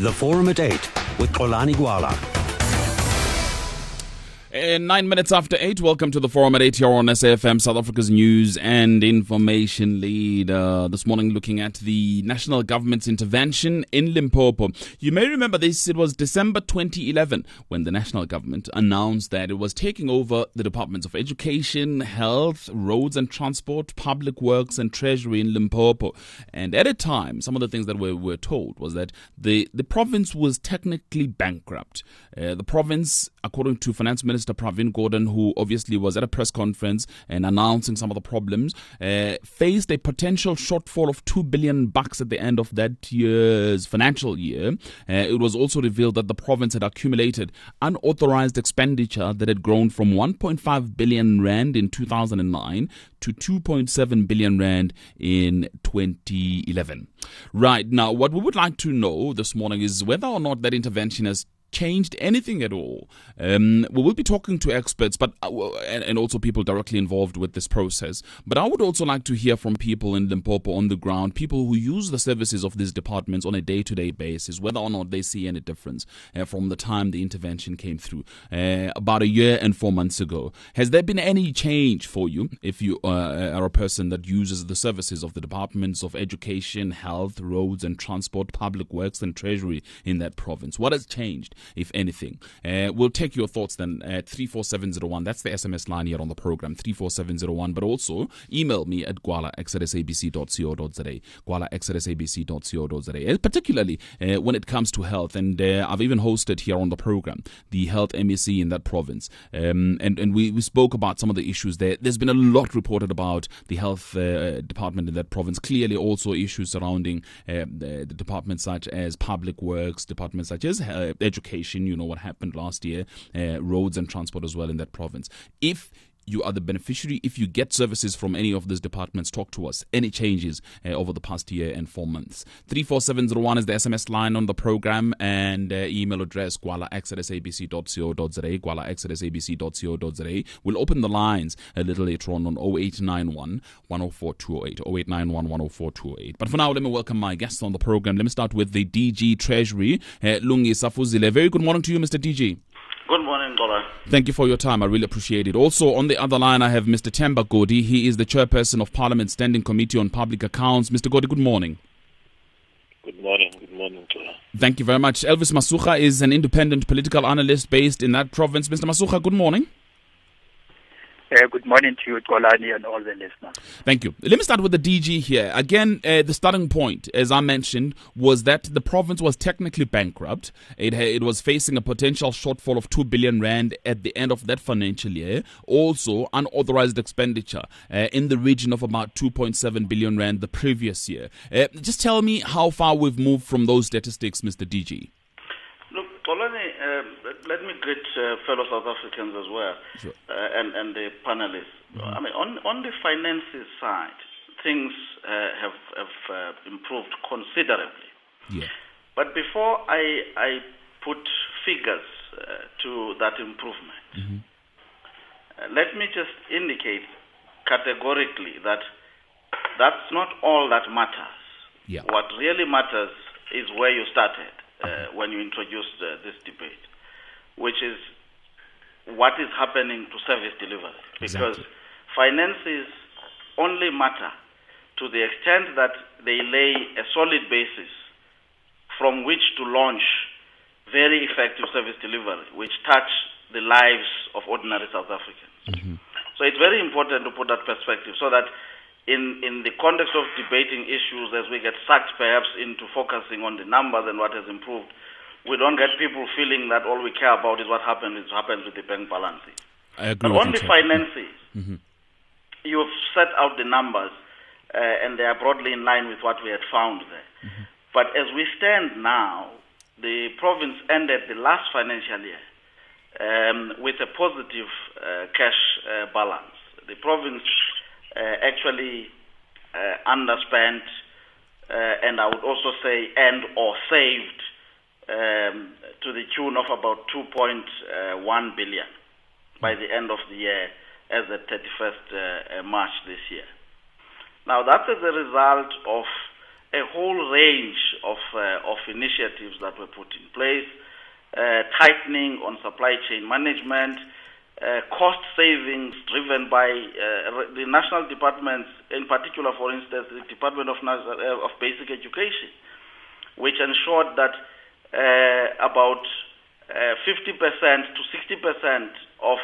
The Forum at 8 with Xolani Gwala. 9 minutes after 8, welcome to the Forum at 8 here on SAFM, South Africa's news and information lead. This morning looking at the national government's intervention in Limpopo. You may remember this, it was December 2011 when the national government announced that it was taking over the departments of education, health, roads and transport, public works and treasury in Limpopo. And at a time, some of the things that we were told was that the province was technically bankrupt. The province, according to Finance Minister Pravin Gordhan, who obviously was at a press conference and announcing some of the problems, faced a potential shortfall of $2 billion at the end of that year's financial year. It was also revealed that the province had accumulated unauthorized expenditure that had grown from 1.5 billion rand in 2009 to 2.7 billion rand in 2011. Right, now what we would like to know this morning is whether or not that intervention has changed anything at all. We will be talking to experts, but and also people directly involved with this process. But I would also like to hear from people in Limpopo on the ground, people who use the services of these departments on a day-to-day basis, whether or not they see any difference from the time the intervention came through about a year and 4 months ago. Has there been any change for you if you are a person that uses the services of the departments of education, health, roads and transport, public works and treasury in that province? What has changed, if anything? We'll take your thoughts then at 34701. That's the SMS line here on the program, 34701. But also email me at gwala@sabc.co.za, gwala@sabc.co.za, particularly when it comes to health. And I've even hosted here on the program the health MEC in that province. And we spoke about some of the issues there. There's been a lot reported about the health department in that province. Clearly also issues surrounding the departments such as public works, departments such as education. You know what happened last year, roads and transport as well in that province. If you are the beneficiary, if you get services from any of these departments, talk to us. Any changes over the past year and 4 months? 34701 is the SMS line on the program, and email address gwala@sabc.co.za, gwala@sabc.co.za. We'll open the lines a little later on 0891 104 208, 0891 104 208. But for now, let me welcome my guests on the program. Let me start with the DG Treasury, Lungi Safuzile. Very good morning to you, Mr. DG. Good morning, Gola. Thank you for your time. I really appreciate it. Also, on the other line, I have Mr. Themba Godi. He is the chairperson of Parliament's Standing Committee on Public Accounts. Mr. Godi, good morning. Good morning, Gola. Thank you very much. Elvis Masucha is an independent political analyst based in that province. Mr. Masucha, good morning. Good morning to you, Xolani, and all the listeners. Thank you. Let me start with the DG here. Again, the starting point, as I mentioned, was that the province was technically bankrupt. It was facing a potential shortfall of 2 billion rand at the end of that financial year. Also, unauthorized expenditure in the region of about 2.7 billion rand the previous year. Just tell me how far we've moved from those statistics, Mr. DG. Look, Xolani, let me greet fellow South Africans as well, Sure. and the panelists. I mean, on the finances side, things have improved considerably. Yeah. But before I put figures to that improvement, let me just indicate categorically that that's not all that matters. Yeah. What really matters is where you started when you introduced this debate, which is what is happening to service delivery. Because finances only matter to the extent that they lay a solid basis from which to launch very effective service delivery, which touch the lives of ordinary South Africans. So it's very important to put that perspective so that in the context of debating issues, as we get sucked perhaps into focusing on the numbers and what has improved, we don't get people feeling that all we care about is what happens with the bank balances. I agree But with on you, the finances, you've set out the numbers, and they are broadly in line with what we had found there. But as we stand now, the province ended the last financial year with a positive cash balance. The province actually underspent, and I would also say or saved to the tune of about 2.1 billion by the end of the year as at 31st March this year. Now, that's as a result of a whole range of initiatives that were put in place, tightening on supply chain management, cost savings driven by the national departments, in particular, for instance, the Department of Basic Education, which ensured that about 50% to 60% of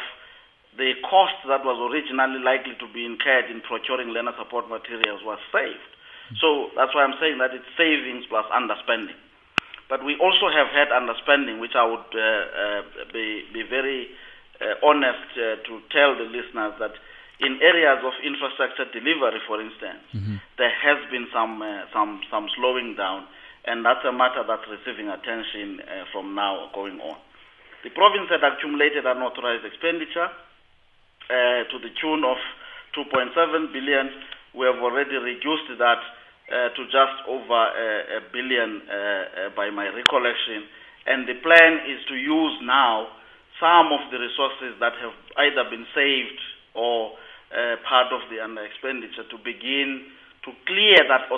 the cost that was originally likely to be incurred in procuring learner support materials was saved. So that's why I'm saying that it's savings plus underspending. But we also have had underspending, which I would be very honest to tell the listeners that in areas of infrastructure delivery, for instance, there has been some slowing down, and that's a matter that's receiving attention from now going on. The province had accumulated unauthorized expenditure to the tune of 2.7 billion. We have already reduced that to just over a billion by my recollection. And the plan is to use now some of the resources that have either been saved or part of the under expenditure to begin to clear that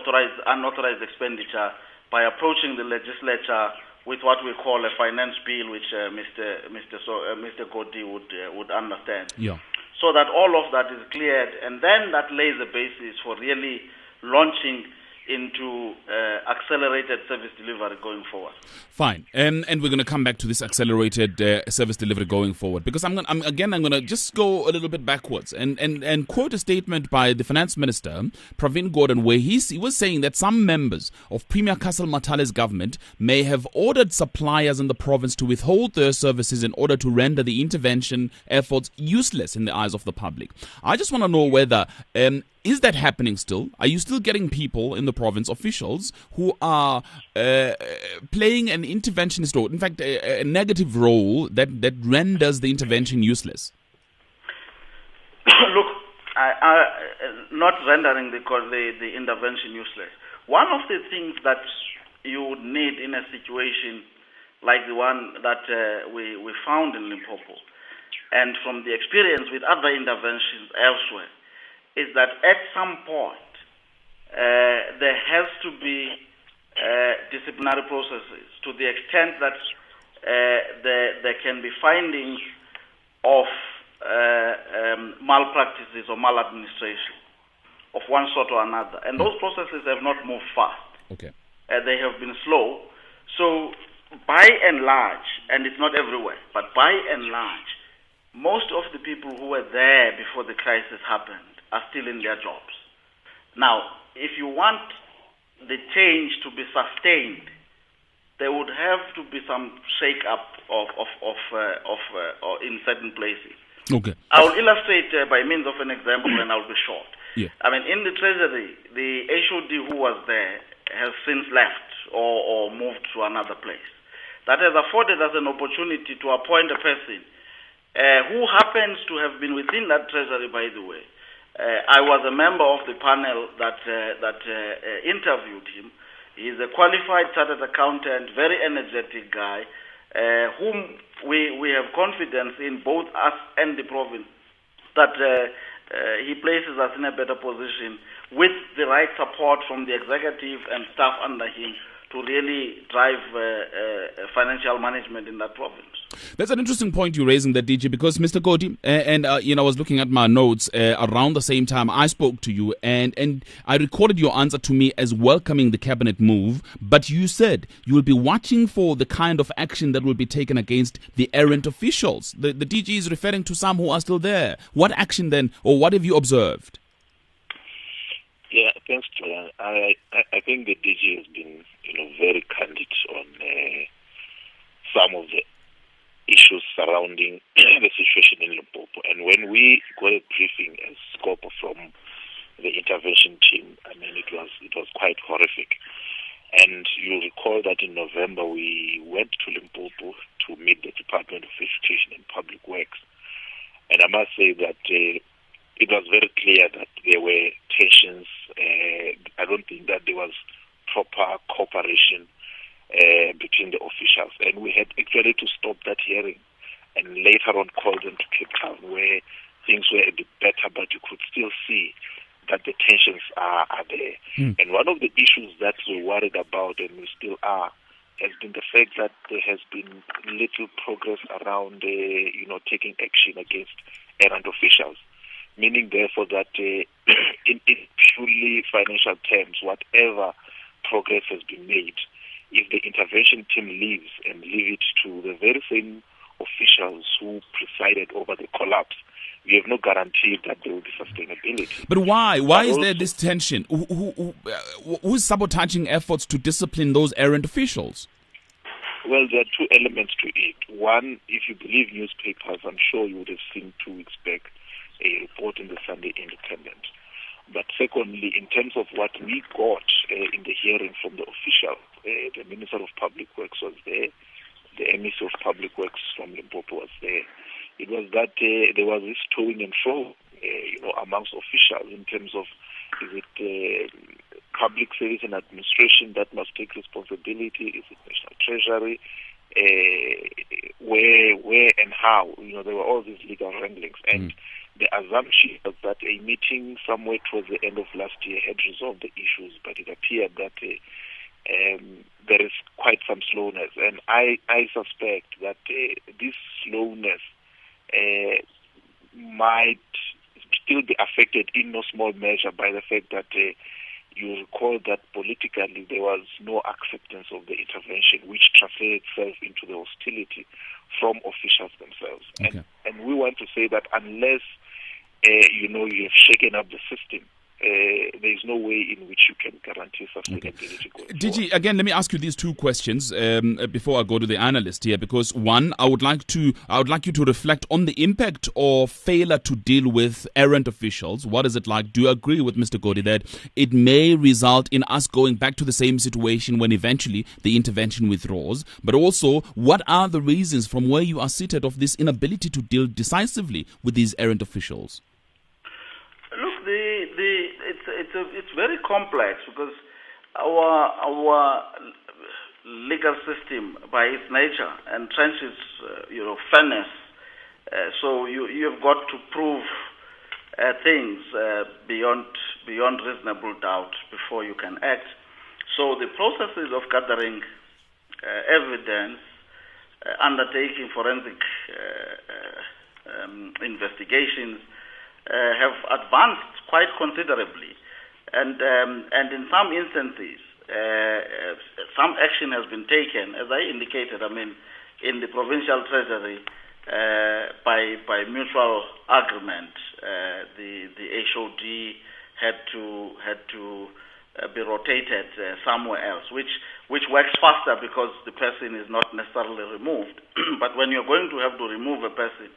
unauthorized expenditure by approaching the legislature with what we call a finance bill, which Mr. Godi would understand. Yeah. So that all of that is cleared, and then that lays the basis for really launching into accelerated service delivery going forward. Fine, and we're going to come back to this accelerated service delivery going forward, because I'm going to just go a little bit backwards and quote a statement by the finance minister, Pravin Gordhan, where he was saying that some members of Premier Castle Matale's government may have ordered suppliers in the province to withhold their services in order to render the intervention efforts useless in the eyes of the public. I just want to know whether is that happening still? Are you still getting people in the province, officials, who are playing an interventionist role, in fact, a negative role that renders the intervention useless? Look, not rendering the intervention useless. One of the things that you would need in a situation like the one that we found in Limpopo, and from the experience with other interventions elsewhere, is that at some point there has to be disciplinary processes to the extent that there can be findings of malpractices or maladministration of one sort or another. And those processes have not moved fast. Okay. They have been slow. So by and large, and it's not everywhere, but by and large, most of the people who were there before the crisis happened are still in their jobs. Now, if you want the change to be sustained, there would have to be some shake-up in certain places. Okay. I will illustrate by means of an example, and I'll be short. Yeah. I mean, in the Treasury, the HOD who was there has since left or moved to another place. That has afforded us an opportunity to appoint a person who happens to have been within that Treasury, by the way. I was a member of the panel that interviewed him. He's a qualified chartered accountant, very energetic guy, whom we have confidence in, both us and the province, that he places us in a better position with the right support from the executive and staff under him to really drive financial management in that province. That's an interesting point you're raising there, DJ, because Mr. Godi, and I was looking at my notes around the same time I spoke to you, and I recorded your answer to me as welcoming the cabinet move, but you said you will be watching for the kind of action that will be taken against the errant officials. The DG is referring to some who are still there. What action then, or what have you observed? Yeah, thanks, Joanne. I think the DG has been, very candid on some of the issues surrounding the situation in Limpopo. And when we got a briefing as scope from the intervention team, I mean, it was quite horrific. And you'll recall that in November we went to Limpopo to meet the Department of Education and Public Works. And I must say that it was very clear that there were tensions. I don't think that there was proper cooperation between the officials. And we had actually to stop that hearing and later on call them to Cape Town, where things were a bit better, but you could still see that the tensions are there. And one of the issues that we're worried about, and we still are, has been the fact that there has been little progress around, taking action against errant officials. Meaning, therefore, that in purely financial terms, whatever progress has been made, if the intervention team leaves and leave it to the very same officials who presided over the collapse, we have no guarantee that there will be sustainability. But why? Why is there this tension? Who's sabotaging efforts to discipline those errant officials? Well, there are two elements to it. One, if you believe newspapers, I'm sure you would have seen 2 weeks back a report in the Sunday Independent. But secondly, in terms of what we got in the hearing from the official, the Minister of Public Works was there, the MEC of Public Works from Limpopo was there. It was that there was this toing and fro, amongst officials in terms of, is it public service and administration that must take responsibility? Is it national treasury? Where and how? There were all these legal wranglings. And the assumption was that a meeting somewhere towards the end of last year had resolved the issues, but it appeared that there is quite some slowness. And I suspect that this slowness might still be affected in no small measure by the fact that you recall that politically there was no acceptance of the intervention, which translated itself into the hostility from officials themselves. Okay. And we want to say that unless you have shaken up the system, there is no way in which you can guarantee sustainability going forward. DG, again, let me ask you these 2 questions before I go to the analyst here, because one, I would like you to reflect on the impact of failure to deal with errant officials. What is it like? Do you agree with Mr. Godi that it may result in us going back to the same situation when eventually the intervention withdraws? But also, what are the reasons from where you are seated of this inability to deal decisively with these errant officials? Look, it's very complex because our legal system, by its nature, entrenches fairness. So you have got to prove things beyond reasonable doubt before you can act. So the processes of gathering evidence, undertaking forensic investigations, have advanced quite considerably, and in some instances, some action has been taken, as I indicated. In the provincial treasury, by mutual agreement, the HOD had to be rotated somewhere else, which works faster because the person is not necessarily removed. But when you're going to have to remove a person,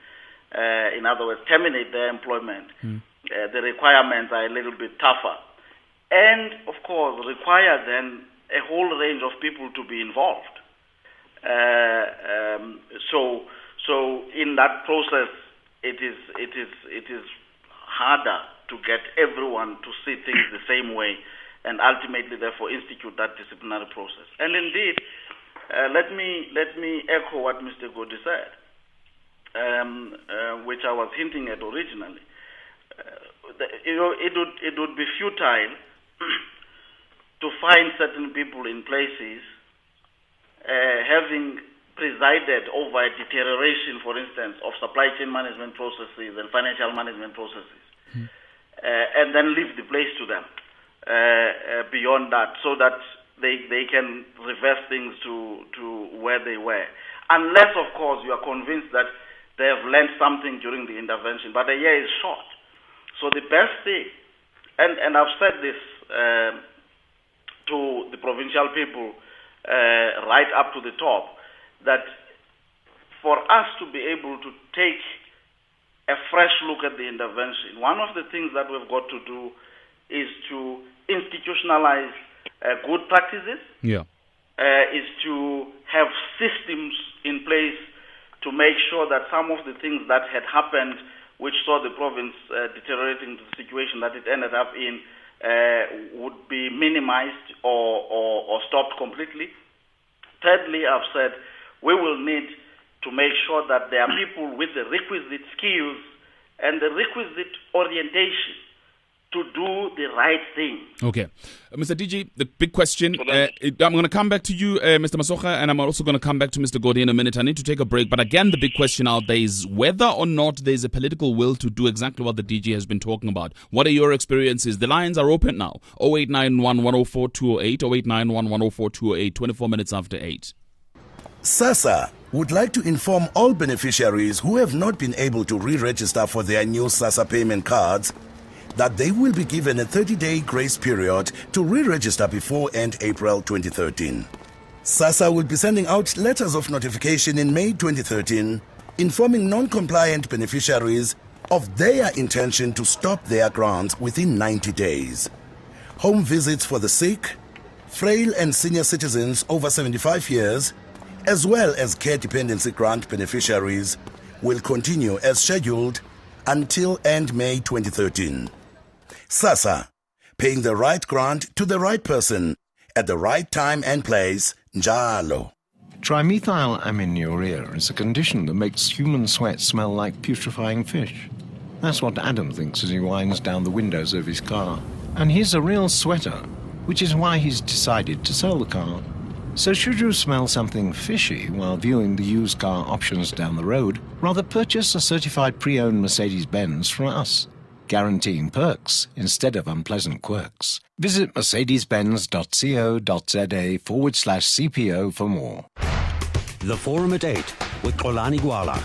in other words, terminate their employment, the requirements are a little bit tougher. And, of course, require then a whole range of people to be involved. So in that process, it is harder to get everyone to see things the same way and ultimately, therefore, institute that disciplinary process. And indeed, let me echo what Mr. Godi said. Which I was hinting at originally. It would be futile to find certain people in places having presided over a deterioration, for instance, of supply chain management processes and financial management processes, and then leave the place to them beyond that, so that they can reverse things to where they were. Unless, of course, you are convinced that they have learned something during the intervention, but a year is short. So the best thing, and I've said this to the provincial people right up to the top, that for us to be able to take a fresh look at the intervention, one of the things that we've got to do is to institutionalize good practices, is to have systems in place to make sure that some of the things that had happened, which saw the province deteriorating to the situation that it ended up in, would be minimized or stopped completely. Thirdly, I've said we will need to make sure that there are people with the requisite skills and the requisite orientation to do the right thing. Okay. Mr. DG, the big question, I'm going to come back to you, Mr. Masocha, and I'm also going to come back to Mr. Godi in a minute. I need to take a break. But again, the big question out there is whether or not there's a political will to do exactly what the DG has been talking about. What are your experiences? The lines are open now. 0891 104 208, 0891 104 208, 24 minutes after 8. SASSA would like to inform all beneficiaries who have not been able to re-register for their new SASSA payment cards that they will be given a 30-day grace period to re-register before end April 2013. SASSA will be sending out letters of notification in May 2013 informing non-compliant beneficiaries of their intention to stop their grants within 90 days. Home visits for the sick, frail and senior citizens over 75 years, as well as care dependency grant beneficiaries, will continue as scheduled until end May 2013. SASSA, paying the right grant to the right person at the right time and place, njalo. Trimethylaminiurea is a condition that makes human sweat smell like putrefying fish. That's what Adam thinks as he winds down the windows of his car. And he's a real sweater, which is why he's decided to sell the car. So should you smell something fishy while viewing the used car options down the road, rather purchase a certified pre-owned Mercedes-Benz from us, guaranteeing perks instead of unpleasant quirks. Visit mercedes-benz.co.za/CPO for more. The Forum at 8 with Xolani Gwala.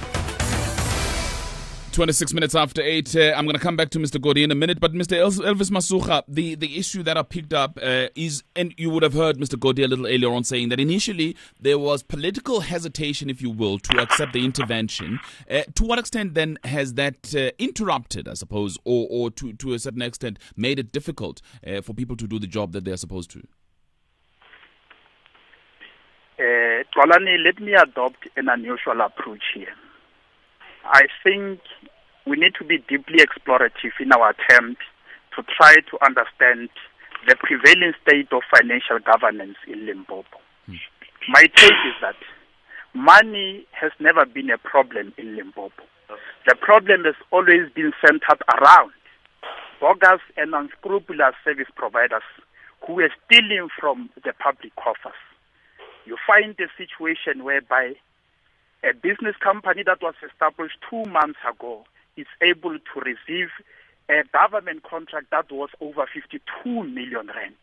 26 minutes after 8. I'm going to come back to Mr. Godi in a minute. But Mr. Elvis Masocha, the issue that I picked up is, and you would have heard Mr. Godi a little earlier on saying that initially there was political hesitation, if you will, to accept the intervention. To what extent then has that interrupted, I suppose, or to a certain extent made it difficult for people to do the job that they're supposed to? Xolani, let me adopt an unusual approach here. I think we need to be deeply explorative in our attempt to try to understand the prevailing state of financial governance in Limpopo. My take is that money has never been a problem in Limpopo. The problem has always been centered around bogus and unscrupulous service providers who are stealing from the public coffers. You find a situation whereby a business company that was established 2 months ago is able to receive a government contract that was over 52 million rand.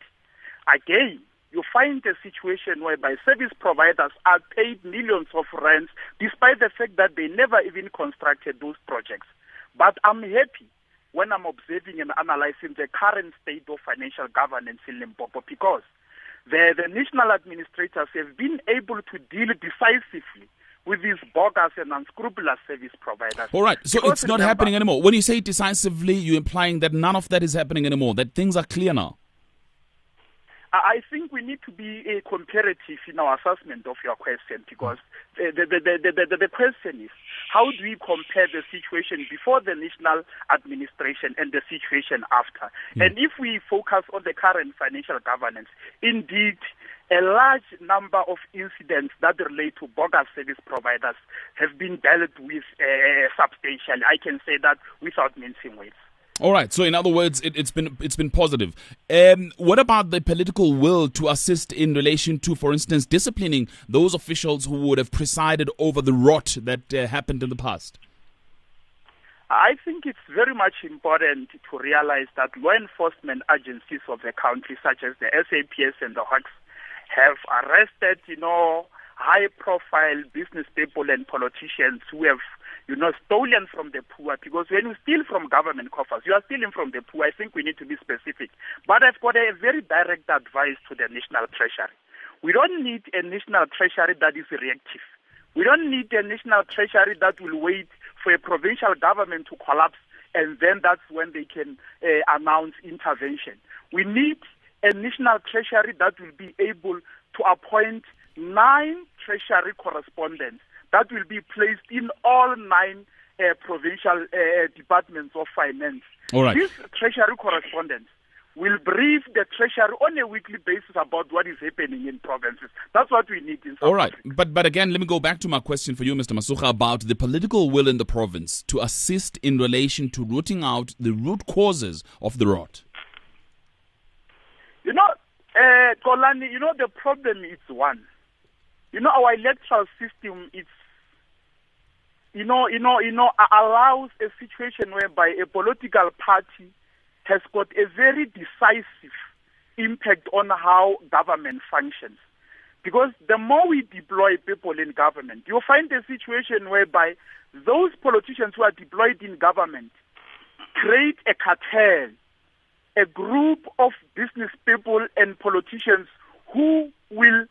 Again, you find a situation whereby service providers are paid millions of rands despite the fact that they never even constructed those projects. But I'm happy when I'm observing and analyzing the current state of financial governance in Limpopo because the national administrators have been able to deal decisively with these bogus and unscrupulous service providers. All right, so because it's not happening anymore. When you say decisively, you're implying that none of that is happening anymore, that things are clear now. I think we need to be comparative in our assessment of your question because the question is, how do we compare the situation before the national administration and the situation after? And if we focus on the current financial governance, indeed, a large number of incidents that relate to bogus service providers have been dealt with substantially. I can say that without mincing words. All right. So, in other words, it's been positive. What about the political will to assist in relation to, for instance, disciplining those officials who would have presided over the rot that happened in the past? I think it's very much important to realize that law enforcement agencies of the country, such as the SABC and the HACs, have arrested, high-profile business people and politicians who have, stolen from the poor. Because when you steal from government coffers, you are stealing from the poor. I think we need to be specific. But I've got a very direct advice to the National Treasury. We don't need a National Treasury that is reactive. We don't need a National Treasury that will wait for a provincial government to collapse, and then that's when they can announce intervention. We need a National Treasury that will be able to appoint 9 Treasury correspondents that will be placed in all 9 provincial departments of finance. All right. These Treasury correspondents will brief the treasury on a weekly basis about what is happening in provinces. That's what we need in South All right. Africa. But again, let me go back to my question for you, Mr. Masuka, about the political will in the province to assist in relation to rooting out the root causes of the rot. Kolani, the problem is one. Our electoral system, allows a situation whereby a political party has got a very decisive impact on how government functions. Because the more we deploy people in government, you'll find a situation whereby those politicians who are deployed in government create a cartel, a group of business people and politicians who will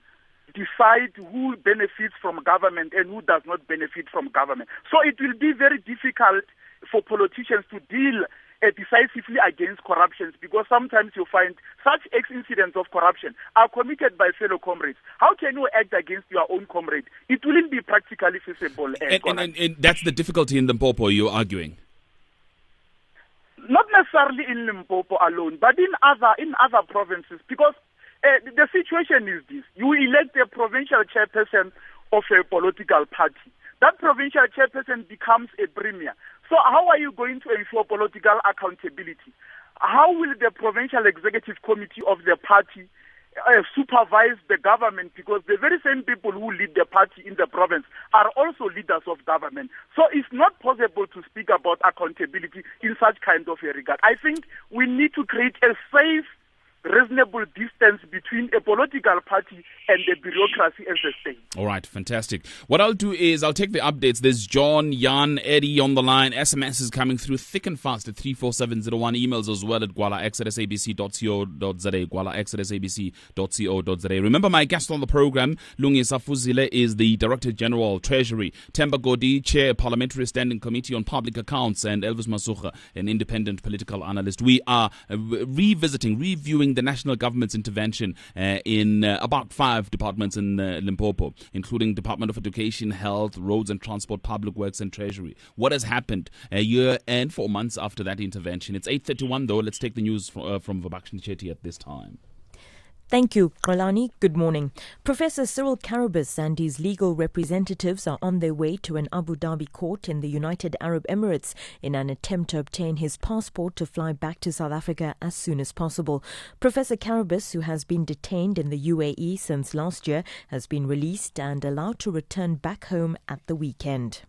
decide who benefits from government and who does not benefit from government. So it will be very difficult for politicians to deal decisively against corruptions, because sometimes you find such incidents of corruption are committed by fellow comrades. How can you act against your own comrade? It wouldn't be practically feasible. And that's the difficulty in Limpopo, you're arguing? Not necessarily in Limpopo alone, but in other provinces, because the situation is this. You elect a provincial chairperson of a political party. That provincial chairperson becomes a premier. So how are you going to ensure political accountability? How will the provincial executive committee of the party supervise the government? Because the very same people who lead the party in the province are also leaders of government. So it's not possible to speak about accountability in such kind of a regard. I think we need to create a safe, reasonable distance between a political party and the bureaucracy as a state. All right, fantastic. What I'll do is I'll take the updates. There's John, Jan, Eddie on the line. SMS is coming through thick and fast at 34701. Emails as well at gwalax@sabc.co.za, gwalax@sabc.co.za. Remember, my guest on the program, Lungisa Fuzile, is the Director General, Treasury. Temba Godi, Chair, Parliamentary Standing Committee on Public Accounts, and Elvis Masuka, an independent political analyst. We are reviewing the national government's intervention in about 5 departments in Limpopo, including Department of Education, Health, Roads and Transport, Public Works and Treasury. What has happened a year and 4 months after that intervention? It's 8:31 though. Let's take the news from Vabakshani Chetty at this time. Thank you, Kralani. Good morning. Professor Cyril Karabas and his legal representatives are on their way to an Abu Dhabi court in the United Arab Emirates in an attempt to obtain his passport to fly back to South Africa as soon as possible. Professor Karabas, who has been detained in the UAE since last year, has been released and allowed to return back home at the weekend.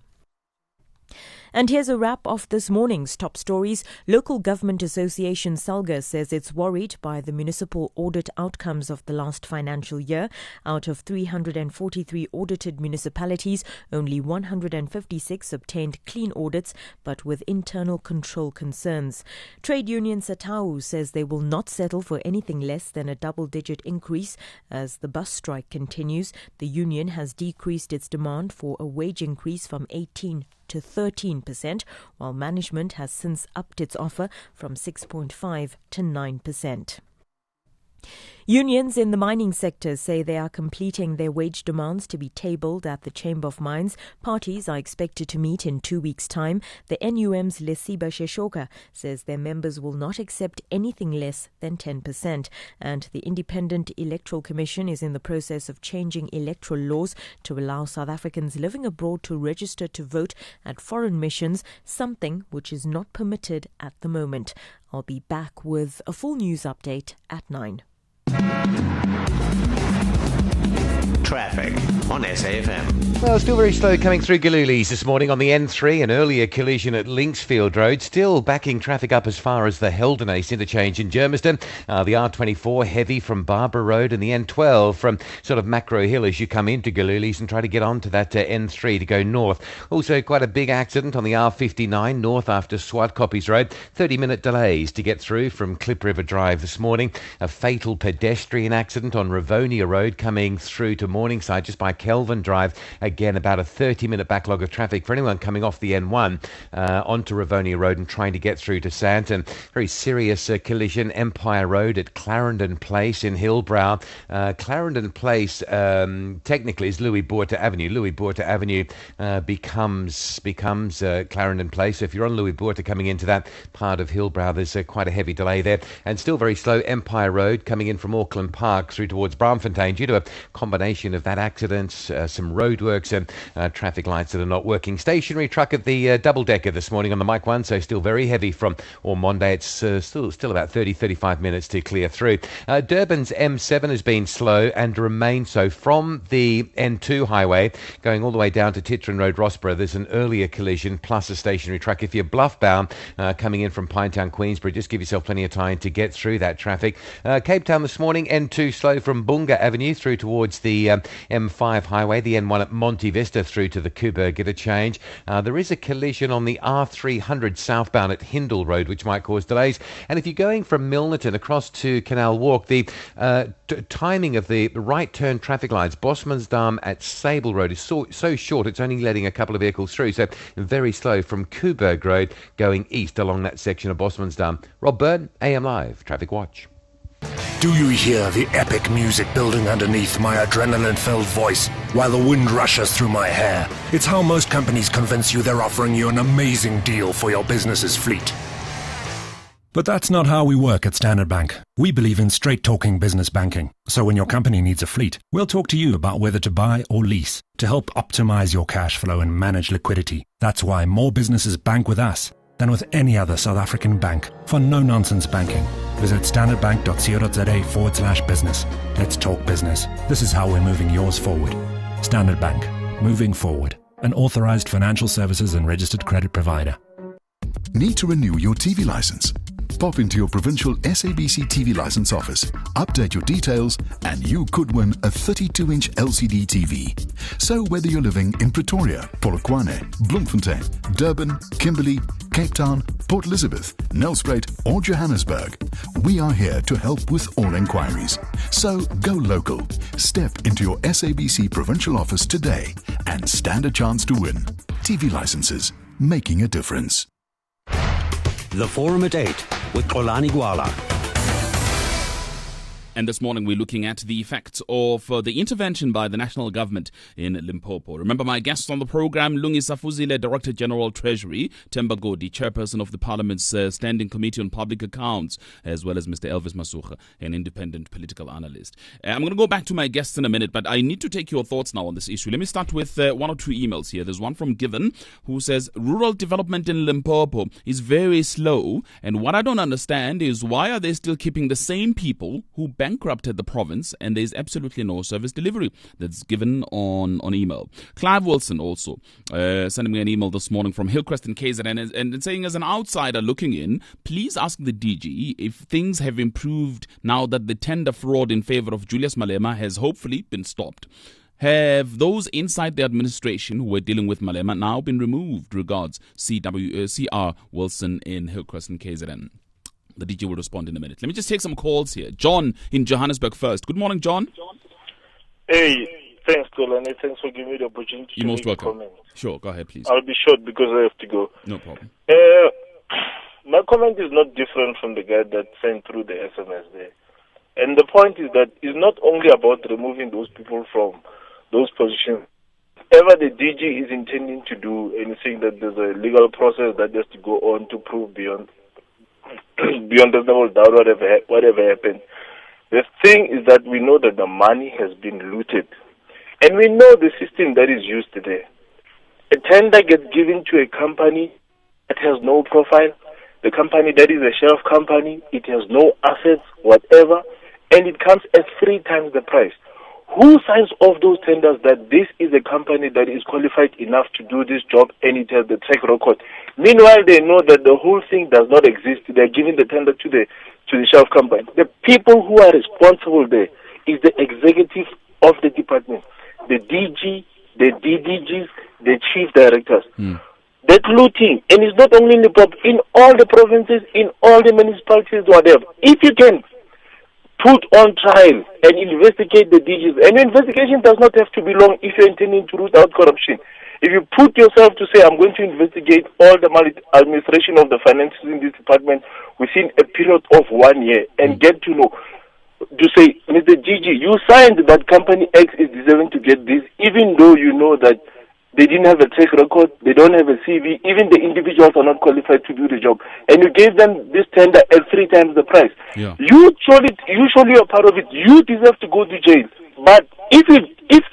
And here's a wrap of this morning's top stories. Local Government Association Salga says it's worried by the municipal audit outcomes of the last financial year. Out of 343 audited municipalities, only 156 obtained clean audits, but with internal control concerns. Trade union Satau says they will not settle for anything less than a double-digit increase as the bus strike continues. The union has decreased its demand for a wage increase from 18% to 13%, while management has since upped its offer from 6.5% to 9%. Unions in the mining sector say they are completing their wage demands to be tabled at the Chamber of Mines. Parties are expected to meet in 2 weeks' time. The NUM's Lesiba Sheshoka says their members will not accept anything less than 10%. And the Independent Electoral Commission is in the process of changing electoral laws to allow South Africans living abroad to register to vote at foreign missions, something which is not permitted at the moment. I'll be back with a full news update at 9. Traffic on SAFM. Well, still very slow coming through Galulis this morning on the N3. An earlier collision at Linksfield Road. Still backing traffic up as far as the Heldenace interchange in Germiston. The R24 heavy from Barbara Road and the N12 from sort of Macro Hill as you come into Galulis and try to get onto that N3 to go north. Also quite a big accident on the R59 north after Swartkoppies Road. 30-minute delays to get through from Klip River Drive this morning. A fatal pedestrian accident on Rivonia Road coming through to Morningside, just by Kelvin Drive. Again, about a 30-minute backlog of traffic for anyone coming off the N1 onto Rivonia Road and trying to get through to Santon. Very serious collision, Empire Road at Clarendon Place in Hillbrow. Clarendon Place technically is Louis Botha Avenue. Louis Botha Avenue becomes Clarendon Place. So if you're on Louis Botha coming into that part of Hillbrow, there's quite a heavy delay there. And still very slow Empire Road coming in from Auckland Park through towards Braamfontein due to a combination of that accident, some roadworks and traffic lights that are not working. Stationary truck at the double-decker this morning on the Mike 1, so still very heavy from Ormonde. It's still about 35 minutes to clear through. Durban's M7 has been slow and remains so from the N2 highway going all the way down to Titran Road, Rossborough. There's an earlier collision plus a stationary truck. If you're bluff bound coming in from Pinetown, Queensbury, just give yourself plenty of time to get through that traffic. Cape Town this morning, N2 slow from Bunga Avenue through towards the M5 highway. The N1 at Monte Vista through to the Kuberg get a change. There is a collision on the R300 southbound at Hindle Road, which might cause delays. And if you're going from Milnerton across to Canal Walk, the timing of the right turn traffic lights, Bosmansdam at Sable Road, is so short it's only letting a couple of vehicles through. So very slow from Kuberg Road going east along that section of Bosmansdam. Rob Byrne, AM Live, Traffic Watch. Do you hear the epic music building underneath my adrenaline-filled voice while the wind rushes through my hair? It's how most companies convince you they're offering you an amazing deal for your business's fleet. But that's not how we work at Standard Bank. We believe in straight-talking business banking. So when your company needs a fleet, we'll talk to you about whether to buy or lease to help optimize your cash flow and manage liquidity. That's why more businesses bank with us than with any other South African bank for no-nonsense banking. Visit standardbank.co.za/business. Let's talk business. This is how we're moving yours forward. Standard Bank. Moving forward. An authorized financial services and registered credit provider. Need to renew your TV license? Pop into your provincial SABC TV license office, update your details, and you could win a 32-inch LCD TV. So whether you're living in Pretoria, Polokwane, Bloemfontein, Durban, Kimberley, Cape Town, Port Elizabeth, Nelspruit, or Johannesburg, we are here to help with all inquiries. So go local. Step into your SABC provincial office today and stand a chance to win. TV licenses, making a difference. The Forum at 8 with Xolani Gwala. And this morning we're looking at the effects of the intervention by the national government in Limpopo. Remember my guests on the program, Lungisa Fuzile, Director General Treasury, Themba Godi, Chairperson of the Parliament's Standing Committee on Public Accounts, as well as Mr. Elvis Masucha, an independent political analyst. I'm going to go back to my guests in a minute, but I need to take your thoughts now on this issue. Let me start with one or two emails here. There's one from Given who says, rural development in Limpopo is very slow, and what I don't understand is why are they still keeping the same people who bankrupted the province, and there's absolutely no service delivery. That's given on email. Clive Wilson also sending me an email this morning from Hillcrest in KZN and saying, as an outsider looking in, please ask the DG if things have improved now that the tender fraud in favor of Julius Malema has hopefully been stopped. Have those inside the administration who were dealing with Malema now been removed? Regards, CR Wilson in Hillcrest in KZN. The DG will respond in a minute. Let me just take some calls here. John in Johannesburg first. Good morning, John. Hey, thanks, Xolani. Thanks for giving me the opportunity You're most welcome. Comment. Sure, go ahead, please. I'll be short because I have to go. No problem. My comment is not different from the guy that sent through the SMS there. And the point is that it's not only about removing those people from those positions. Whatever the DG is intending to do, anything that there's a legal process that has to go on to prove beyond reasonable doubt whatever happened. The thing is that we know that the money has been looted. And we know the system that is used today. A tender gets given to a company that has no profile. The company that is a shelf company, it has no assets, whatever, and it comes at 3 times the price. Who signs off those tenders that this is a company that is qualified enough to do this job and it has the track record? Meanwhile, they know that the whole thing does not exist. They're giving the tender to the shelf company. The people who are responsible there is the executive of the department, the DG, the DDGs, the chief directors. That looting, and it's not only in Limpopo, in all the provinces, in all the municipalities, whatever. If you can put on trial and investigate the DGs. And your investigation does not have to be long if you're intending to root out corruption. If you put yourself to say, I'm going to investigate all the maladministration of the finances in this department within a period of 1 year and get to know, to say, Mr. Gigi, you signed that company X is deserving to get this, even though you know that they didn't have a track record, they don't have a CV, even the individuals are not qualified to do the job. And you gave them this tender at 3 times the price. Yeah. You surely are part of it. You deserve to go to jail. But if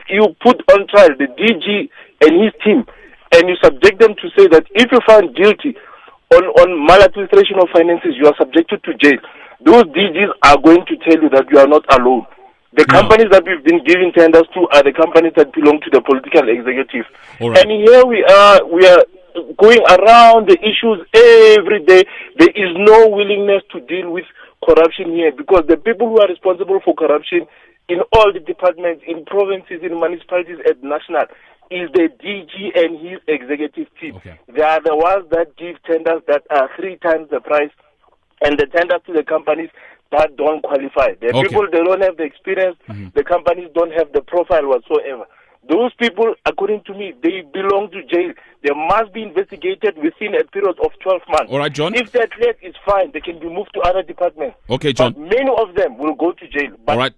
you put on trial the DG and his team, and you subject them to say that if you found guilty on maladministration of finances, you are subjected to jail, those DGs are going to tell you that you are not alone. The companies that we've been giving tenders to are the companies that belong to the political executive. Right. And here we are going around the issues every day. There is no willingness to deal with corruption here, because the people who are responsible for corruption in all the departments, in provinces, in municipalities, at national, is the DG and his executive team. Okay. They are the ones that give tenders that are 3 times the price, and the tenders to the companies that don't qualify. The people, they don't have the experience. The companies don't have the profile whatsoever. Those people, according to me, they belong to jail. They must be investigated within a period of 12 months. All right, John. If that cleared, it's fine. They can be moved to other departments. Okay, John. But many of them will go to jail. But all right.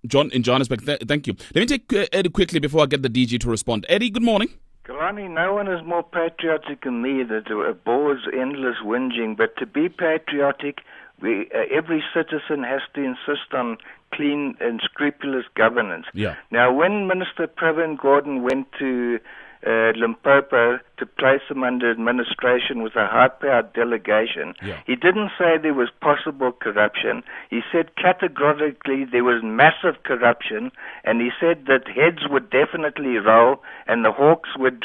John in Johannesburg, thank you. Let me take Eddie quickly before I get the DG to respond. Eddie, good morning. Kalani, no one is more patriotic than me that abhors endless whinging, but to be patriotic, every citizen has to insist on clean and scrupulous governance. Yeah. Now, when Minister Pravin Gordhan went to Limpopo to place him under administration with a high-powered delegation, he didn't say there was possible corruption. He said categorically there was massive corruption, and he said that heads would definitely roll and the hawks would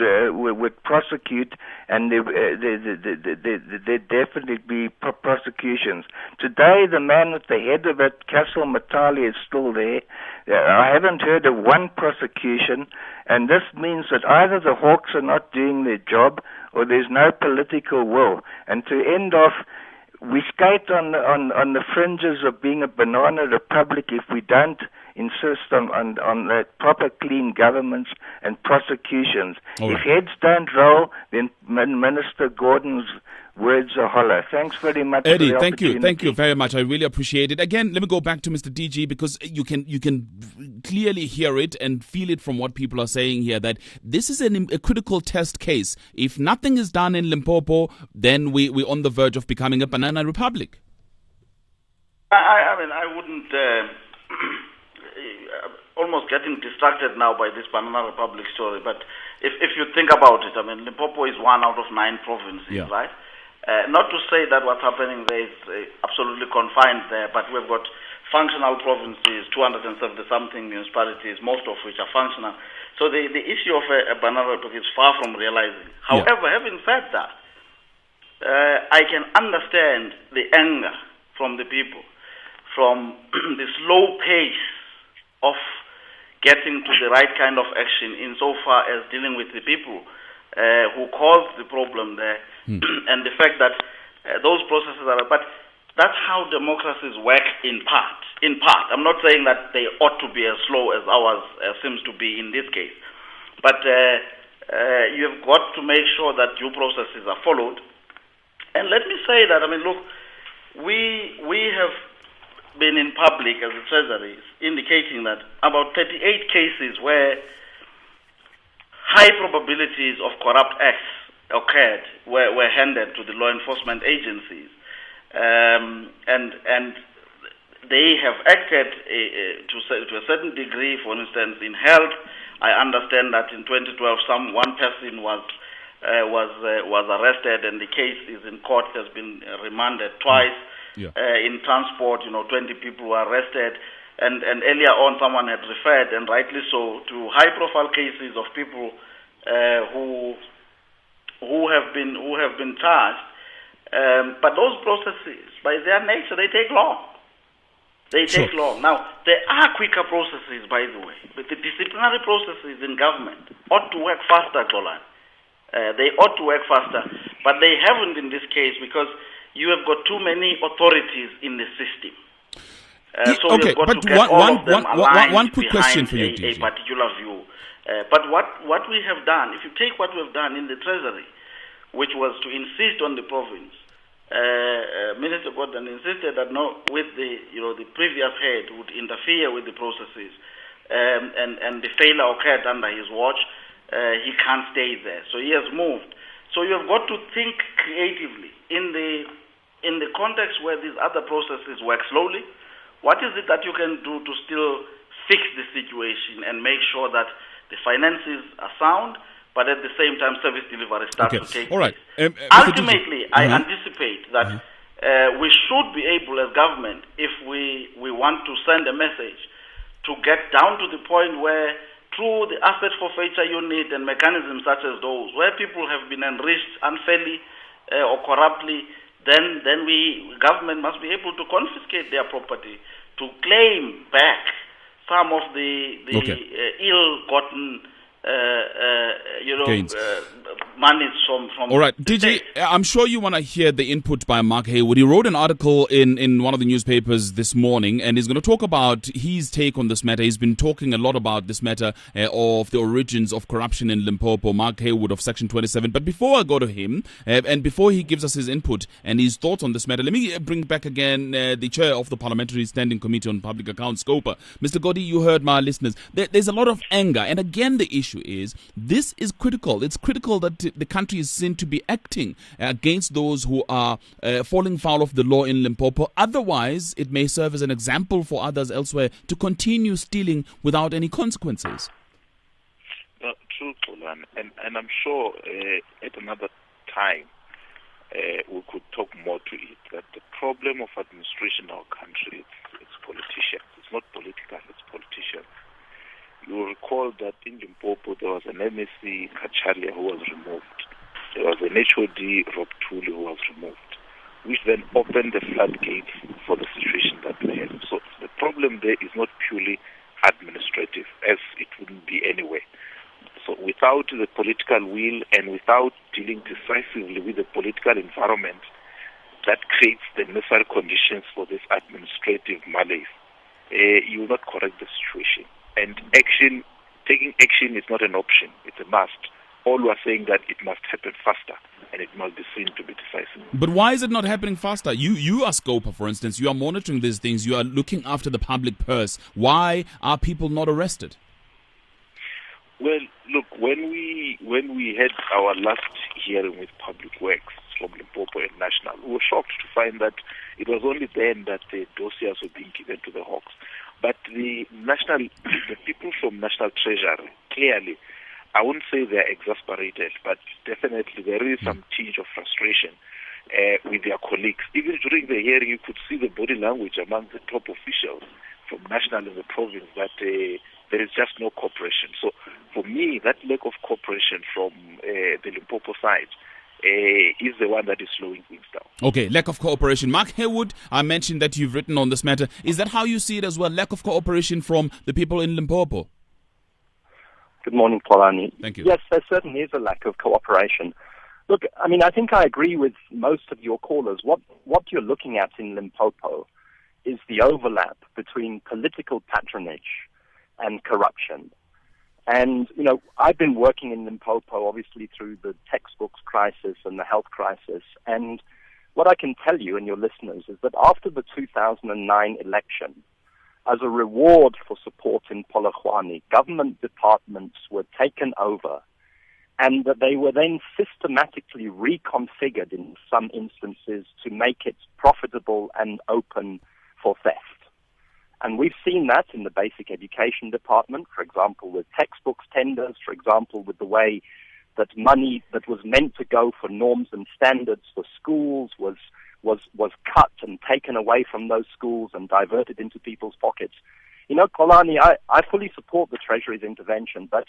prosecute, and there'd definitely be prosecutions. Today, the man at the head of it, Castle Matali, is still there. I haven't heard of one prosecution, and this means that either the hawks are not doing their job or there's no political will. And to end off, we skate on the fringes of being a banana republic if we don't insist on proper clean governments and prosecutions. If heads don't roll, then Minister Gordon's words are hollow. Thanks very much, Eddie. for the Thank you opportunity. very much. I really appreciate it. Again, let me go back to Mr. DG, because you can clearly hear it and feel it from what people are saying here, that this is a critical test case. If nothing is done in Limpopo, then we're on the verge of becoming a banana republic. I mean, I wouldn't almost getting distracted now by this banana republic story, but if you think about it, I mean, Limpopo is 1 out of 9 provinces, right? Not to say that what's happening there is absolutely confined there, but we've got functional provinces, 270-something municipalities, most of which are functional. So the issue of a banana republic is far from realizing. However, having said that, I can understand the anger from the people, from the slow pace of getting to the right kind of action insofar as dealing with the people who caused the problem there, and the fact that those processes are, but that's how democracies work in part. I'm not saying that they ought to be as slow as ours seems to be in this case, but you've got to make sure that due processes are followed. And let me say that, I mean, look, we have been in public as the Treasury indicating that about 38 cases where high probabilities of corrupt acts occurred were handed to the law enforcement agencies, and they have acted to a certain degree. For instance, in health, I understand that in 2012 one person was arrested and the case is in court, has been remanded twice. In transport, 20 people were arrested, and earlier on someone had referred, and rightly so, to high-profile cases of people who have been charged. But those processes, by their nature, they take long. They take long. Now, there are quicker processes, by the way, but the disciplinary processes in government ought to work faster, Golan. They ought to work faster, but they haven't in this case because you have got too many authorities in the system. So okay, you've got but to get all of them one quick question for you, a particular view. But what we have done, if you take what we have done in the Treasury, which was to insist on the province, Minister Gordon insisted that with the previous head would interfere with the processes, and the failure occurred under his watch. He can't stay there, so he has moved. So you have got to think creatively in the context where these other processes work slowly. What is it that you can do to still fix the situation and make sure that the finances are sound, but at the same time service delivery starts to take place? All right. Ultimately, I anticipate that we should be able as government, if we want to send a message, to get down to the point where through the asset forfeiture unit and mechanisms such as those, where people have been enriched unfairly or corruptly, then government must be able to confiscate their property, to claim back some of the ill-gotten gains. Monies from all right, DG, I'm sure you want to hear the input by Mark Haywood. He wrote an article in one of the newspapers this morning, and he's going to talk about his take on this matter. He's been talking a lot about this matter of the origins of corruption in Limpopo. Mark Haywood of Section 27. But before I go to him, and before he gives us his input and his thoughts on this matter, let me bring back again the chair of the Parliamentary Standing Committee on Public Accounts, SCOPA. Mr. Godi, you heard my listeners. There's a lot of anger, and again, the issue is this is critical. It's critical that the country is seen to be acting against those who are falling foul of the law in Limpopo. Otherwise, it may serve as an example for others elsewhere to continue stealing without any consequences. True, Polan. And I'm sure at another time we could talk more to it. That the problem of administration in our country, it's politicians. It's not political, it's politicians. You will recall that in Limpopo there was an MSc Kacharia who was removed. There was an HOD Rob Tuli who was removed, which then opened the floodgates for the situation that we have. So the problem there is not purely administrative, as it wouldn't be anyway. So without the political will and without dealing decisively with the political environment, that creates the necessary conditions for this administrative malaise. You will not correct the situation. And taking action is not an option, it's a must. All we are saying that it must happen faster and it must be seen to be decisive. But why is it not happening faster? You are SCOPA, for instance, you are monitoring these things, you are looking after the public purse. Why are people not arrested? Well, look, when we had our last hearing with Public Works from Limpopo and National, we were shocked to find that it was only then that the dossiers were being given to the Hawks. But the people from National Treasury, clearly, I wouldn't say they're exasperated, but definitely there is some tinge of frustration with their colleagues. Even during the hearing, you could see the body language among the top officials from National and the province that there is just no cooperation. So for me, that lack of cooperation from the Limpopo side is the one that is slowing things down. Okay, lack of cooperation. Mark Haywood, I mentioned that you've written on this matter. Is that how you see it as well? Lack of cooperation from the people in Limpopo? Good morning, Polani. Thank you. Yes, there certainly is a lack of cooperation. Look, I mean, I think I agree with most of your callers. What you're looking at in Limpopo is the overlap between political patronage and corruption. And, you know, I've been working in Limpopo, obviously, through the textbooks crisis and the health crisis. And what I can tell you and your listeners is that after the 2009 election, as a reward for support in Polokwane, government departments were taken over, and that they were then systematically reconfigured in some instances to make it profitable and open for theft. And we've seen that in the basic education department, for example, with textbooks tenders, for example, with the way that money that was meant to go for norms and standards for schools was cut and taken away from those schools and diverted into people's pockets. You know, Kolani, I fully support the Treasury's intervention, but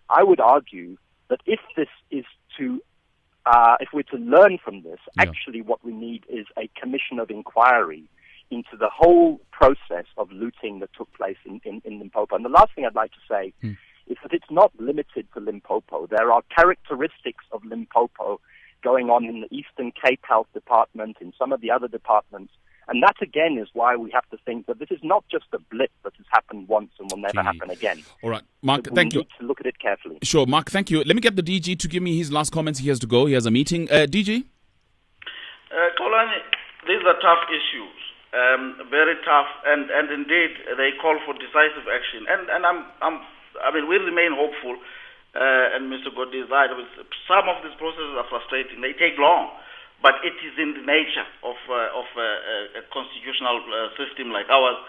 I would argue that if we're to learn from this, actually what we need is a commission of inquiry into the whole process of looting that took place in Limpopo. And the last thing I'd like to say is that it's not limited to Limpopo. There are characteristics of Limpopo going on in the Eastern Cape Health Department, in some of the other departments, And that, again, is why we have to think that this is not just a blip that has happened once and will never happen again. All right, Mark, So thank you. We need to look at it carefully. Sure, Mark, thank you. Let me get the DG to give me his last comments. He has to go. He has a meeting. DG? Kolani, these are tough issues, very tough, and indeed they call for decisive action. And we remain hopeful, and Mr. Goddy is right. Some of these processes are frustrating. They take long, but it is in the nature of a constitutional system like ours.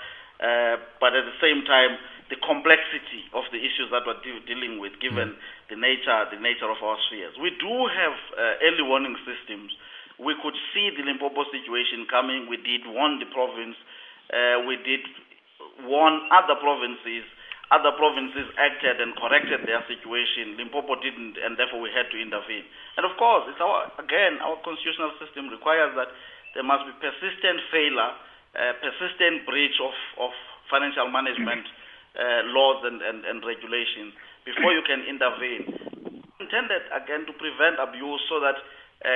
But at the same time, the complexity of the issues that we're dealing with, given the nature of our spheres. We do have early warning systems. We could see the Limpopo situation coming. We did warn the province. We did warn other provinces. Other provinces acted and corrected their situation. Limpopo didn't, and therefore we had to intervene. And of course, our constitutional system requires that there must be persistent failure, persistent breach of financial management laws and regulations before you can intervene. Intended, again, to prevent abuse so that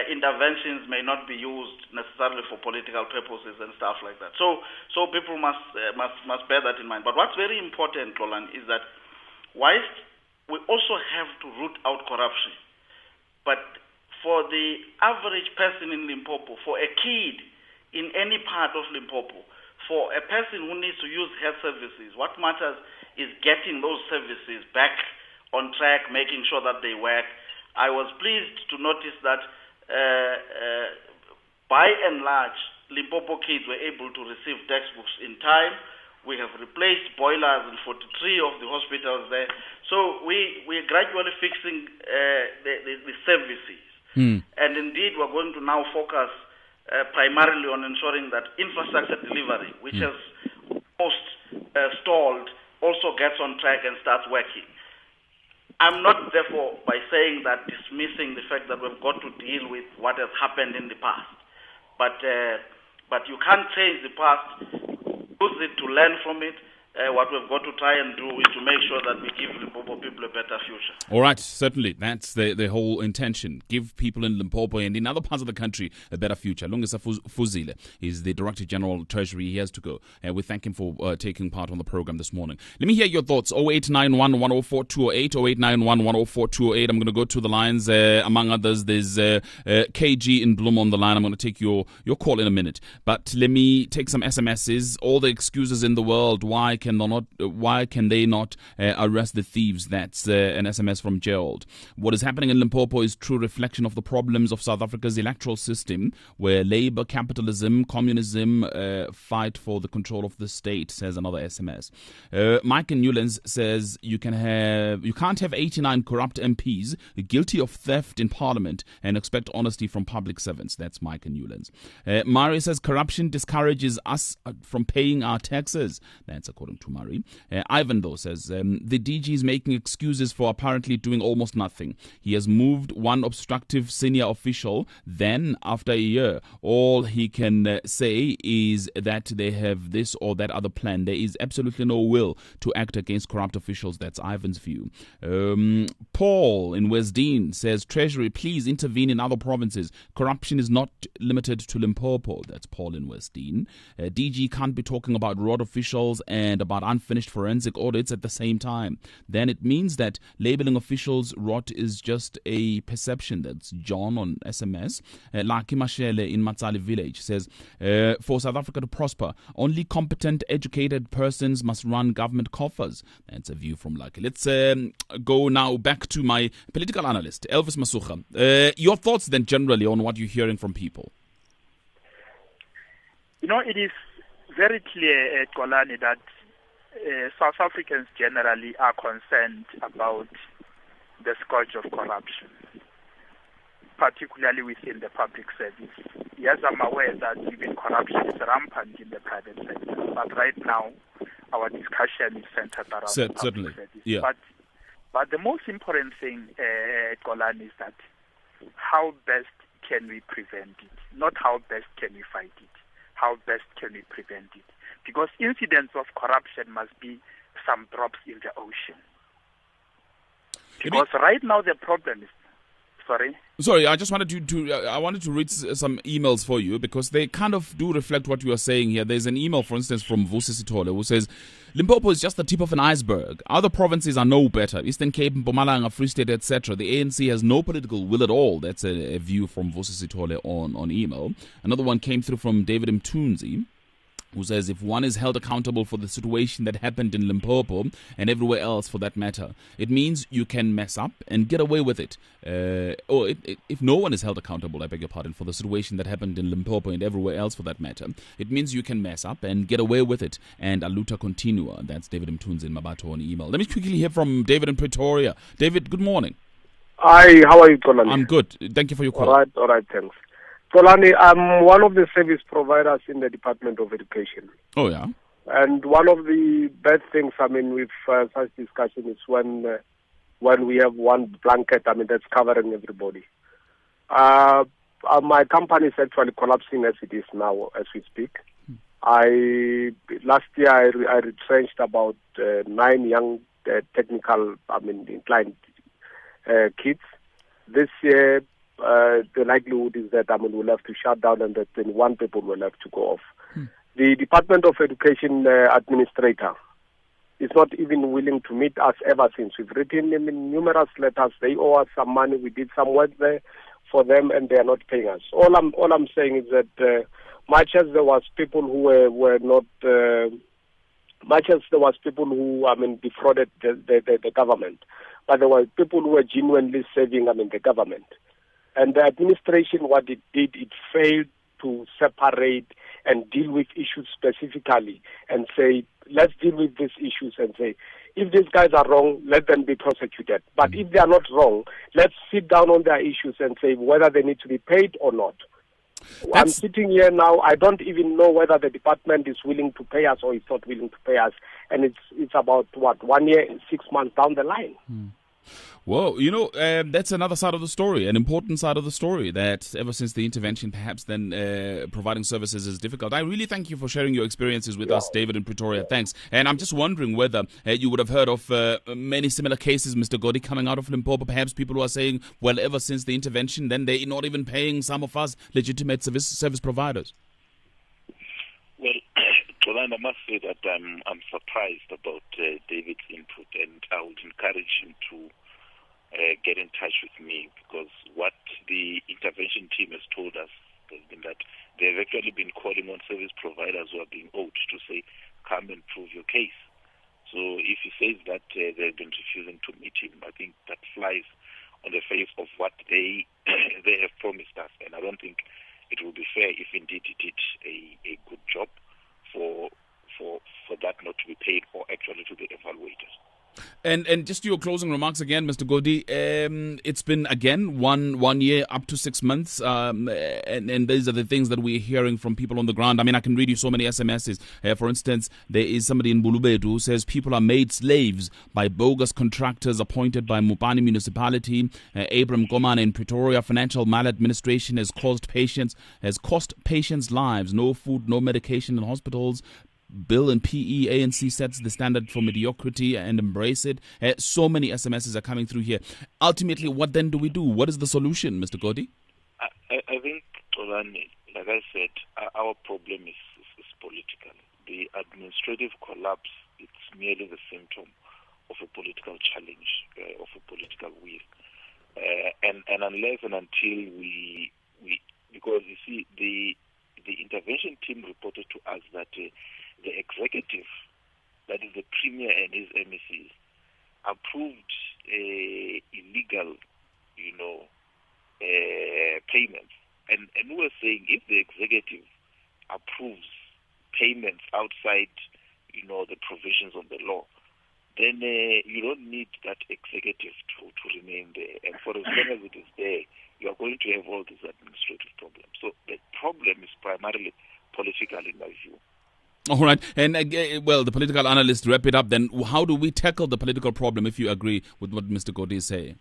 interventions may not be used necessarily for political purposes and stuff like that. So people must bear that in mind. But what's very important, Roland, is that whilst we also have to root out corruption, but for the average person in Limpopo, for a kid in any part of Limpopo, for a person who needs to use health services, what matters is getting those services back on track, making sure that they work. I was pleased to notice that by and large, Limpopo kids were able to receive textbooks in time. We have replaced boilers in 43 of the hospitals there. So we're gradually fixing the services. And indeed, we're going to now focus primarily on ensuring that infrastructure delivery, which has almost stalled, also gets on track and starts working. I'm not, therefore, by saying that, dismissing the fact that we've got to deal with what has happened in the past. But you can't change the past, use it to learn from it. What we've got to try and do is to make sure that we give Limpopo people a better future. All right, certainly. That's the whole intention. Give people in Limpopo and in other parts of the country a better future. Lungisa Fuzile is the Director General Treasury. He has to go. We thank him for taking part on the program this morning. Let me hear your thoughts. 0891 104 208, 0891 104 208. I'm going to go to the lines. Among others, there's KG in Bloem on the line. I'm going to take your call in a minute. But let me take some SMSs. All the excuses in the world. Why can they not arrest the thieves? That's an SMS from Gerald. What is happening in Limpopo is true reflection of the problems of South Africa's electoral system, where labor, capitalism, communism fight for the control of the state, says another SMS. Mike in Newlands says you can't have 89 corrupt MPs guilty of theft in Parliament and expect honesty from public servants. That's Mike in Newlands. Mari says corruption discourages us from paying our taxes. That's according to Murray. Ivan, though, says the DG is making excuses for apparently doing almost nothing. He has moved one obstructive senior official. Then, after a year, all he can say is that they have this or that other plan. There is absolutely no will to act against corrupt officials. That's Ivan's view. Paul in Westdean says, Treasury, please intervene in other provinces. Corruption is not limited to Limpopo. That's Paul in Westdean. DG can't be talking about road officials and about unfinished forensic audits at the same time. Then it means that labeling officials rot is just a perception. That's John on SMS. Laki Mashele in Matsali village says, for South Africa to prosper, only competent, educated persons must run government coffers. That's a view from Lucky. Let's go now back to my political analyst, Elvis Masucha. Your thoughts then generally on what you're hearing from people? It is very clear, Kolani, that South Africans generally are concerned about the scourge of corruption, particularly within the public service. Yes, I'm aware that even corruption is rampant in the private sector, but right now our discussion is centered around the public service. Yeah. But the most important thing, Kolani, is that how best can we prevent it? Not how best can we fight it. How best can we prevent it? Because incidents of corruption must be some drops in the ocean. Because right now the problem is Sorry, I just wanted I wanted to read some emails for you because they kind of do reflect what you are saying here. There's an email, for instance, from Vusi Sithole who says, Limpopo is just the tip of an iceberg. Other provinces are no better. Eastern Cape, Mpumalanga, Free State, etc. The ANC has no political will at all. That's a view from Vusi Sithole on email. Another one came through from David Mtunzi, who says, if one is held accountable for the situation that happened in Limpopo and everywhere else for that matter, it means you can mess up and get away with it. If no one is held accountable, I beg your pardon, for the situation that happened in Limpopo and everywhere else for that matter, it means you can mess up and get away with it. And aluta continua. That's David Mtunzi in Mabato on email. Let me quickly hear from David in Pretoria. David, good morning. Hi, how are you, Tolani? I'm good. Thank you for your call. All right, thanks. Tolani, I'm one of the service providers in the Department of Education. Oh, yeah? And one of the bad things, with such discussion is when we have one blanket, that's covering everybody. My company is actually collapsing as it is now, as we speak. Last year I retrenched about 9 young technical, inclined kids. This year, the likelihood is that we'll have to shut down and that 21 people will have to go off. The Department of Education administrator is not even willing to meet us ever since. We've written them in numerous letters. They owe us some money. We did some work there for them, and they are not paying us. All I'm saying is that much as there was people who were not, much as there was people who defrauded the government, but there were people who were genuinely saving the government. And the administration, what it did, it failed to separate and deal with issues specifically and say, let's deal with these issues and say, if these guys are wrong, let them be prosecuted. But if they are not wrong, let's sit down on their issues and say whether they need to be paid or not. I'm sitting here now, I don't even know whether the department is willing to pay us or is not willing to pay us. And it's about, 1 year and 6 months down the line. Well, that's another side of the story, an important side of the story, that ever since the intervention, perhaps then providing services is difficult. I really thank you for sharing your experiences with us, David in Pretoria. Thanks. And I'm just wondering whether you would have heard of many similar cases, Mr. Godi, coming out of Limpopo. Perhaps people who are saying, well, ever since the intervention, then they're not even paying some of us legitimate service providers. Well, Jolan, I must say that I'm surprised about David's input, and I would encourage him to get in touch with me, because what the intervention team has told us has been that they've actually been calling on service providers who are being owed to say, come and prove your case. So if he says that they've been refusing to meet him, I think that flies on the face of what they have promised us. And I don't think it will be fair if indeed he did a good job for that not to be paid or actually to be evaluated. And just your closing remarks again, Mr. Godi. It's been again one year up to 6 months, and these are the things that we're hearing from people on the ground. I can read you so many SMSs. For instance, there is somebody in Bulubedu who says people are made slaves by bogus contractors appointed by Mupani municipality. Abram Goman in Pretoria, financial maladministration has cost patients lives. No food, no medication in hospitals. Bill and PE, ANC sets the standard for mediocrity and embrace it. So many SMSs are coming through here. Ultimately, what then do we do? What is the solution, Mr. Godi? I think, Tolani, like I said, our problem is political. The administrative collapse, it's merely the symptom of a political challenge, of a political will. And unless and until we because you see, the intervention team reported to us that the executive, that is the premier and his MECs, approved illegal, payments. And we were saying if the executive approves payments outside, the provisions of the law, then you don't need that executive to remain there. And for as long as it is there, you are going to have all these administrative problems. So the problem is primarily political in my view. All right. And, the political analysts wrap it up then. How do we tackle the political problem, if you agree with what Mr. Godi is saying?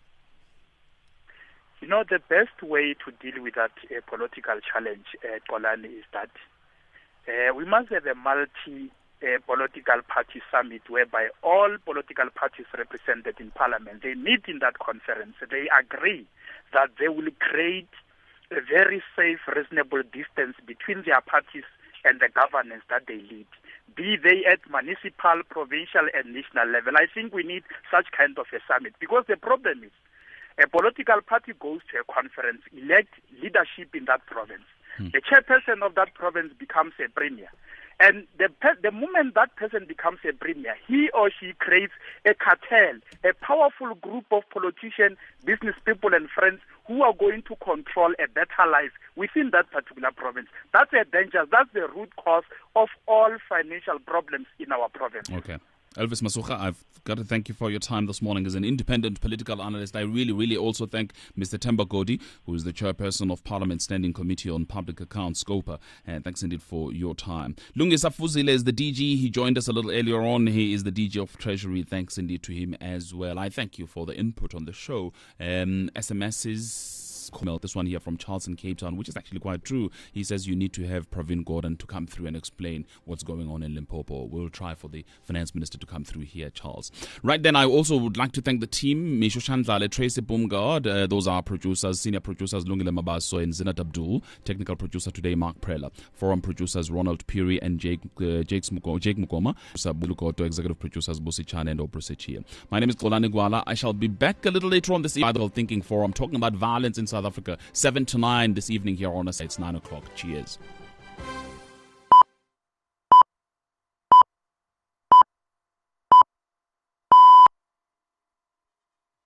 The best way to deal with that political challenge, Kolani, is that we must have a a political party summit whereby all political parties represented in parliament, they meet in that conference. They agree that they will create a very safe, reasonable distance between their parties and the governance that they lead, be they at municipal, provincial, and national level. I think we need such kind of a summit, because the problem is a political party goes to a conference, elect leadership in that province. The chairperson of that province becomes a premier. And the moment that person becomes a premier, he or she creates a cartel, a powerful group of politicians, business people, and friends who are going to control a better life within that particular province. That's a danger. That's the root cause of all financial problems in our province. Okay. Elvis Masuka, I've got to thank you for your time this morning as an independent political analyst. I really also thank Mr. Themba Godi, who is the chairperson of Parliament Standing Committee on Public Accounts, SCOPA. And thanks indeed for your time. Lungisa Fuzile is the DG. He joined us a little earlier on. He is the DG of Treasury. Thanks indeed to him as well. I thank you for the input on the show. SMS's this one here from Charles in Cape Town, which is actually quite true. He says you need to have Pravin Gordhan to come through and explain what's going on in Limpopo. We'll try for the finance minister to come through here, Charles. Right then, I also would like to thank the team, Misho Shandlale, Tracy Bumgard, those are producers, senior producers, Lungile Mabaso and Zinat Abdul, technical producer today, Mark Prella, forum producers, Ronald Puri and Jake Mukoma, Bulukoto, executive producers, Busi Chan and Obrusechia. My name is Kolani Gwala. I shall be back a little later on this evening, Thinking Forum, talking about violence in South Africa, 7 to 9 this evening here on us. It's 9 o'clock. Cheers.